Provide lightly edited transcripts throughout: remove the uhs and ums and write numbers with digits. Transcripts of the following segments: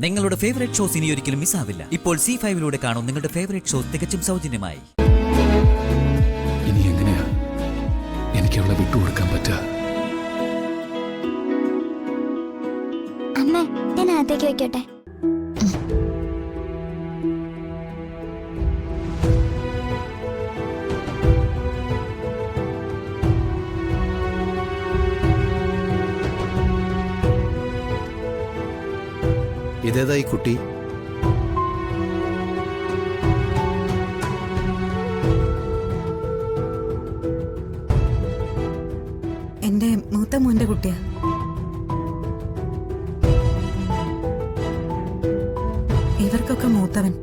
നിങ്ങളുടെ favourite shows ഇനി ഒരിക്കലും മിസ്സാവില്ല. ഇപ്പോൾ C5 കാണും നിങ്ങളുടെ ഫേവറേറ്റ് ഷോസ് തികച്ചും സൗജന്യമായി. ഇനി എങ്ങനെയാ എനിക്ക് അവളെ വിട്ടുകൊടുക്കാൻ പറ്റുക? അമ്മ, ഞാൻ അകത്തേക്ക് വെക്കട്ടെ. ഇതേതായി കുട്ടി? എന്റെ മൂത്ത മോന്റെ കുട്ടിയാ. ഇവർക്കൊക്കെ മൂത്തവൻ.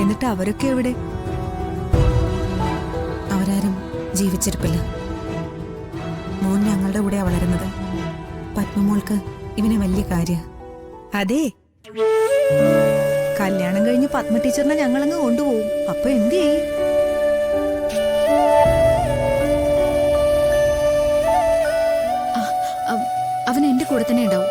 എന്നിട്ട് അവരൊക്കെ എവിടെ? അവരാരും ജീവിച്ചിരിപ്പില്ല. മോൻ ഞങ്ങളുടെ കൂടെ വളരുന്നത്. പത്മമോൾക്ക് ഇവനെ വലിയ കാര്യ. അതെ, കല്യാണം കഴിഞ്ഞ് പത്മ ടീച്ചറിനെ ഞങ്ങളങ്ങ് കൊണ്ടുപോകും. അപ്പൊ എന്ത് ചെയ്യും? അവൻ എന്റെ കൂടെ തന്നെ ഉണ്ടാവും.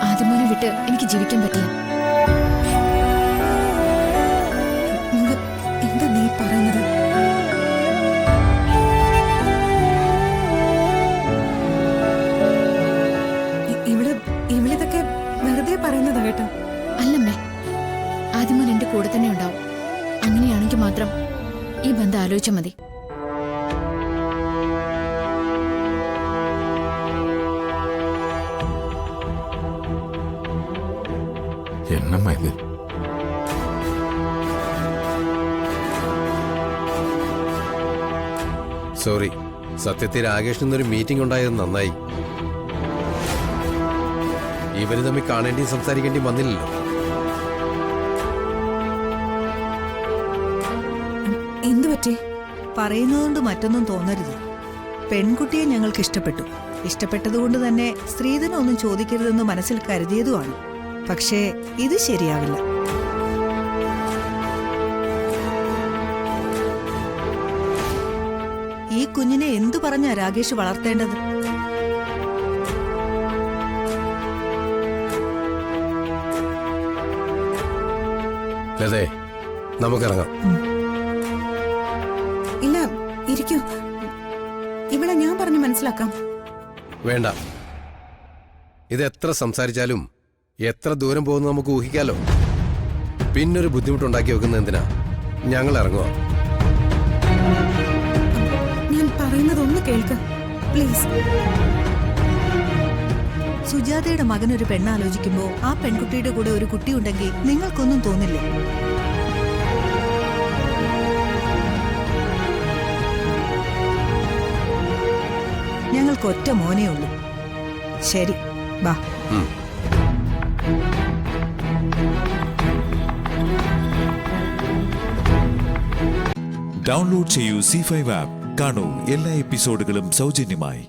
ആദ്യമോനെ വിട്ട് എനിക്ക് ജീവിക്കാൻ പറ്റില്ല. എന്താ നീ പറയുന്നത്? ഇവളിതൊക്കെ വെറുതെ പറയുന്നതാ കേട്ടോ. അല്ലമ്മേ, ആദ്യമോൻ എന്റെ കൂടെ തന്നെ ഉണ്ടാവും. അങ്ങനെയാണെങ്കിൽ മാത്രം ഈ ബന്ധം ആലോചിച്ചാൽ മതി. എന്നമ്മ ഇത്? സോറി, സത്യത്തിൽ രാകേഷിനൊരു മീറ്റിംഗ് ഉണ്ടായത് നന്നായി. ഇവര് തമ്മിൽ കാണേണ്ടിയും സംസാരിക്കേണ്ടിയും വന്നില്ലല്ലോ. എന്തു പറ്റി? പറയുന്നതുകൊണ്ട് മറ്റൊന്നും തോന്നരുത്. പെൺകുട്ടിയെ ഞങ്ങൾക്ക് ഇഷ്ടപ്പെട്ടു. ഇഷ്ടപ്പെട്ടതുകൊണ്ട് തന്നെ സ്ത്രീധനൊന്നും ചോദിക്കരുതെന്ന് മനസ്സിൽ കരുതിയതുമാണ്. പക്ഷേ ഇത് ശരിയാവില്ല. ഈ കുഞ്ഞിനെ എന്തു പറഞ്ഞാ രാകേഷ് വളർത്തേണ്ടത്? ലതേ, നമുക്കിറങ്ങാം. ഇല്ല, ഇരിക്കൂ. ഇവിടെ ഞാൻ പറഞ്ഞു മനസ്സിലാക്കാം. വേണ്ട, ഇത് എത്ര സംസാരിച്ചാലും എത്ര ദൂരം പോകുന്നു നമുക്ക് ഊഹിക്കാലോ. പിന്നൊരു ബുദ്ധിമുട്ടുണ്ടാക്കി വെക്കുന്ന എന്തിനാ? ഞങ്ങൾ ഇറങ്ങുക. ഞാൻ പറയുന്നതൊന്ന് കേൾക്ക് പ്ലീസ്. സുജാതയുടെ മകനൊരു പെണ്ണാലോചിക്കുമ്പോ ആ പെൺകുട്ടിയുടെ കൂടെ ഒരു കുട്ടിയുണ്ടെങ്കിൽ നിങ്ങൾക്കൊന്നും തോന്നില്ലേ? ഞങ്ങൾക്ക് ഒറ്റ മോനേ ഉള്ളൂ. ശരി, വാ. ഡൗൺലോഡ് ചെയ്യൂ C5 ആപ്പ്. കാണൂ എല്ലാ എപ്പിസോഡുകളും സൗജന്യമായി.